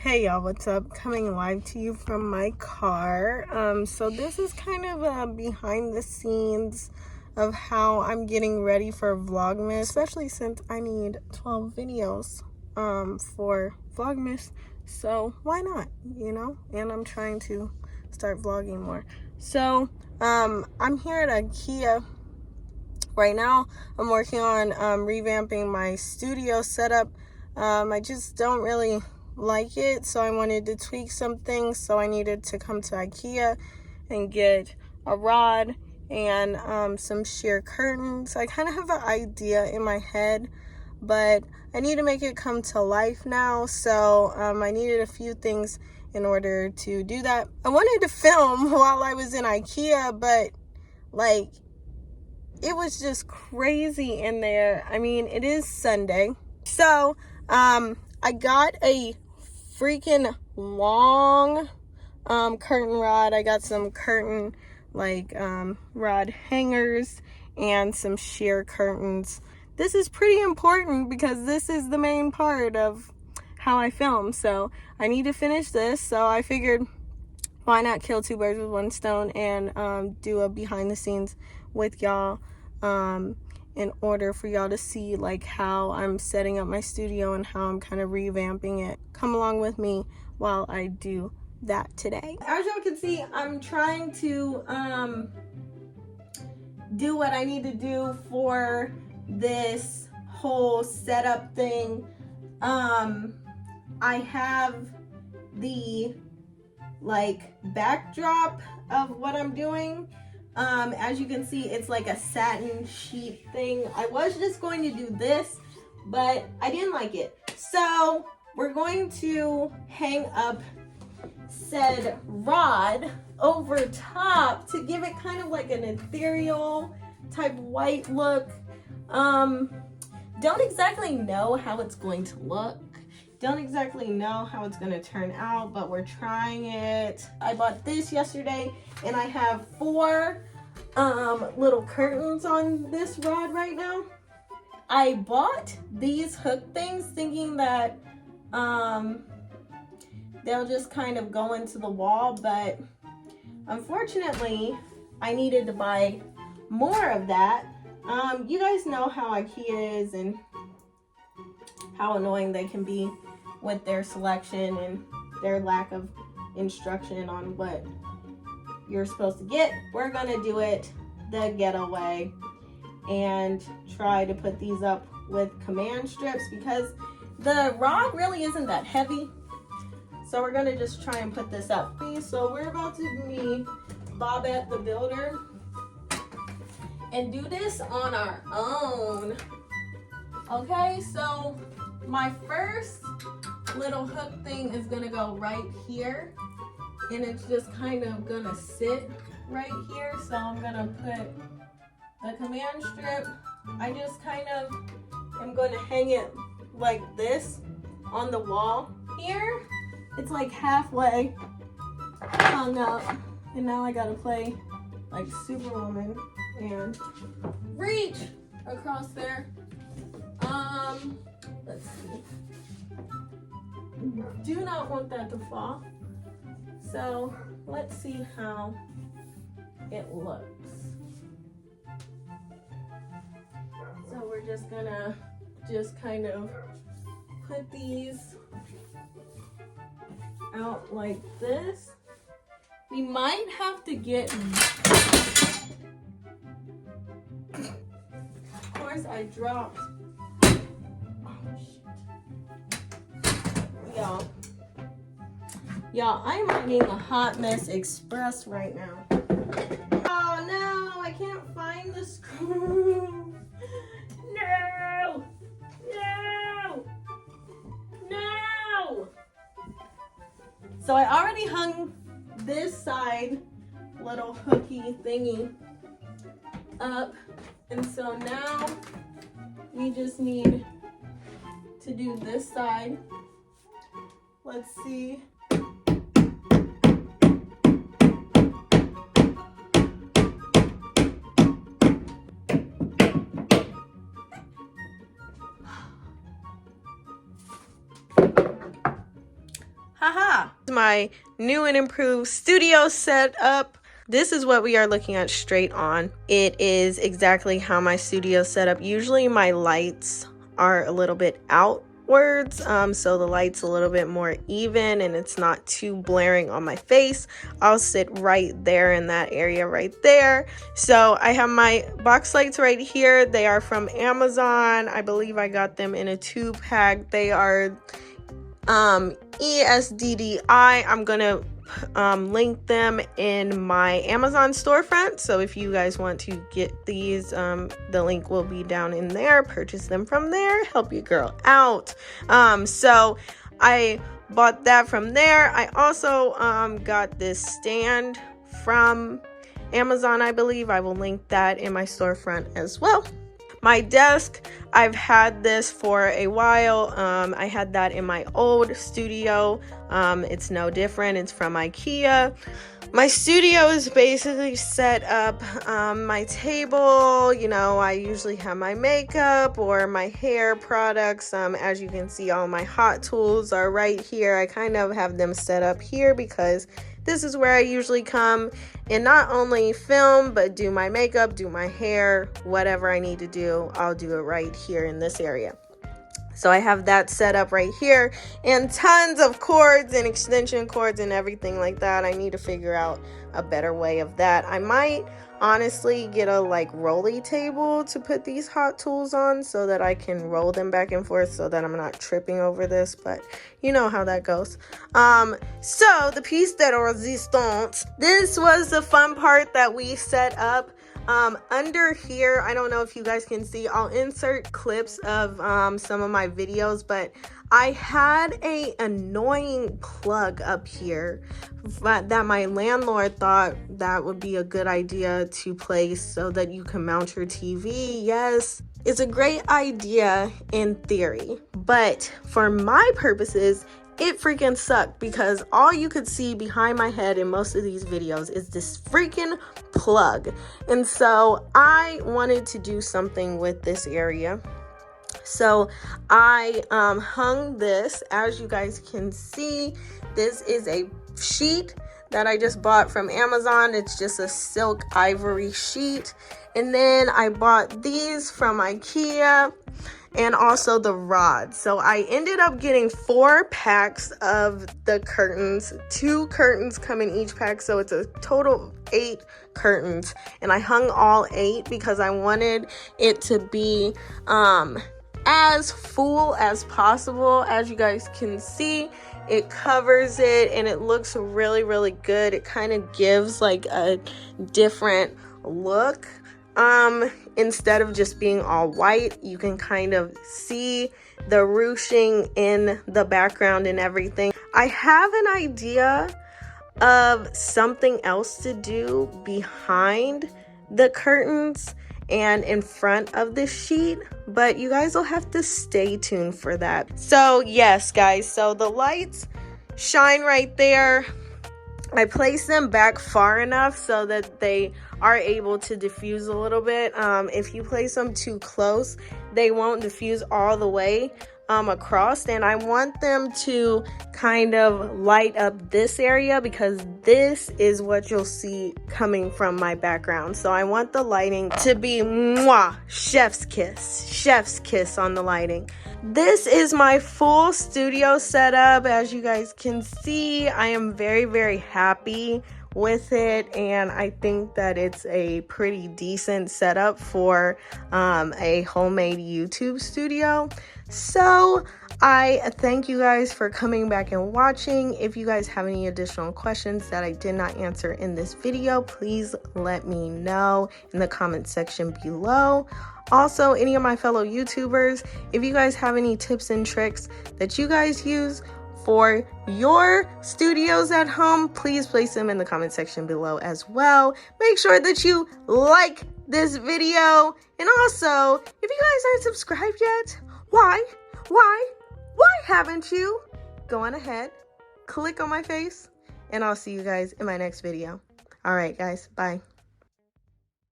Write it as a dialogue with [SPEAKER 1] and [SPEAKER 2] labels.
[SPEAKER 1] Hey y'all, what's up? Coming live to you from my car. So this is kind of behind the scenes of how I'm getting ready for Vlogmas, especially since I need 12 videos for Vlogmas. So why not, you know? And I'm trying to start vlogging more. So I'm here at IKEA right now. I'm working on revamping my studio setup. I just don't really like it, so I wanted to tweak some things, so I needed to come to IKEA and get a rod and some sheer curtains. I kind of have an idea in my head, but I need to make it come to life now, so I needed a few things in order to do that. I wanted to film while I was in IKEA, but like it was just crazy in there. I mean, it is Sunday, so I got a freaking long curtain rod. I got some curtain rod hangers and some sheer curtains. This is pretty important because this is the main part of how I film, so I need to finish this. So I figured, why not kill two birds with one stone and do a behind the scenes with y'all in order for y'all to see like how I'm setting up my studio and how I'm kind of revamping it. Come along with me while I do that today. As y'all can see, I'm trying to do what I need to do for this whole setup thing. I have the backdrop of what I'm doing. As you can see, it's like a satin sheet thing. I was just going to do this, but I didn't like it. So we're going to hang up said rod over top to give it kind of like an ethereal type white look. Don't exactly know how it's going to look. Don't exactly know how it's gonna turn out, but we're trying it. I bought this yesterday, and I have 4 little curtains on this rod right now. I bought these hook things thinking that they'll just kind of go into the wall, but unfortunately I needed to buy more of that. You guys know how IKEA is and how annoying they can be with their selection and their lack of instruction on what you're supposed to get. We're gonna do it the ghetto way and try to put these up with command strips because the rod really isn't that heavy. So we're gonna just try and put this up. So we're about to meet Bobette the Builder and do this on our own. Okay, so my first little hook thing is gonna go right here, and it's just kind of gonna sit right here. So I'm gonna put the command strip. I just kind of am gonna hang it like this on the wall here. It's like halfway hung up, and now I gotta play like Superwoman and reach across there. Let's see. Do not want that to fall. So let's see how it looks. So we're just gonna kind of put these out like this. We might have to get, of course I dropped. Y'all, I am eating a hot mess express right now. Oh no, I can't find the screw. No! No! No! So I already hung this side little hooky thingy up, and so now we just need to do this side. Let's see.
[SPEAKER 2] Haha.
[SPEAKER 1] My new and improved studio setup. This is what we are looking at straight on. It is exactly how my studio set up. Usually my lights are a little bit outwards, so the light's a little bit more even and it's not too blaring on my face. I'll sit right there in that area right there. So I have my box lights right here. They are from Amazon. I believe I got them in a 2-pack. They are EDDSI. I'm gonna link them in my Amazon storefront, so if you guys want to get these, the link will be down in there. Purchase them from there, help your girl out. So I bought that from there. I also got this stand from Amazon, I believe. I will link that in my storefront as well. My desk, I've had this for a while. I had that in my old studio. It's no different. It's from IKEA. My studio is basically set up. My table, you know, I usually have my makeup or my hair products. As you can see, all my hot tools are right here. I kind of have them set up here because this is where I usually come and not only film, but do my makeup, do my hair, whatever I need to do, I'll do it right here in this area. So I have that set up right here and tons of cords and extension cords and everything like that. I need to figure out a better way of that. I might honestly get a rolly table to put these hot tools on so that I can roll them back and forth so that I'm not tripping over this, but you know how that goes. So the piece de resistance, this was the fun part that we set up. Under here, I don't know if you guys can see, I'll insert clips of some of my videos, but I had a annoying plug up here that my landlord thought that would be a good idea to place so that you can mount your TV. Yes, it's a great idea in theory, but for my purposes, it freaking sucked because all you could see behind my head in most of these videos is this freaking plug. And so I wanted to do something with this area. So I hung this. As you guys can see, this is a sheet that I just bought from Amazon. It's just a silk ivory sheet. And then I bought these from IKEA and also the rods. So I ended up getting 4 packs of the curtains. 2 curtains come in each pack, so it's a total of 8 curtains. And I hung all 8 because I wanted it to be as full as possible. As you guys can see, it covers it and it looks really, really good. It kind of gives like a different look. Instead of just being all white, you can kind of see the ruching in the background and everything. I have an idea of something else to do behind the curtains and in front of the sheet, but you guys will have to stay tuned for that. So yes, guys, so the lights shine right there. I place them back far enough so that they are able to diffuse a little bit. If you place them too close, they won't diffuse all the way across. And I want them to kind of light up this area because this is what you'll see coming from my background. So I want the lighting to be mwah, chef's kiss on the lighting. This is my full studio setup. As you guys can see, I am very, very happy with it, and I think that it's a pretty decent setup for a homemade YouTube studio. So I thank you guys for coming back and watching. If you guys have any additional questions that I did not answer in this video, please let me know in the comment section below. Also, any of my fellow YouTubers, if you guys have any tips and tricks that you guys use for your studios at home, please place them in the comment section below as well. Make sure that you like this video. And also, if you guys aren't subscribed yet, why haven't you? Go on ahead, click on my face, and I'll see you guys in my next video. All right, guys, bye.